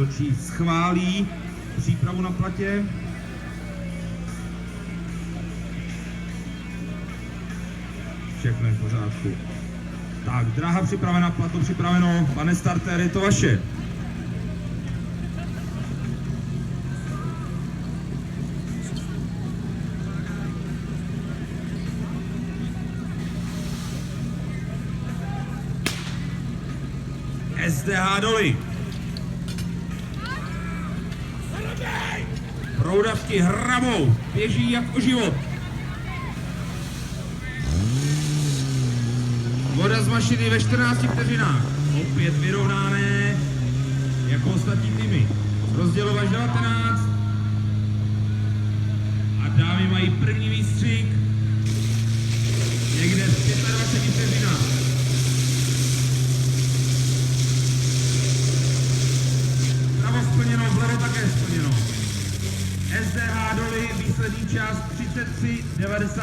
Točí, schválí přípravu na platě. Všechno je v pořádku. Tak, dráha připravena, plato připraveno. Pane starter, je to vaše. SDH doly. Proudavky hrabou, běží jak o život. Voda z mašiny ve 14 vteřinách. Opět vyrovnané jako ostatní týmy. Rozdělovač 19. A dámy mají první výstřik. Někde v 25 vteřinách. Vpravo splněno, vlevo také splněno. SDH doly, výsledný čas 33,96.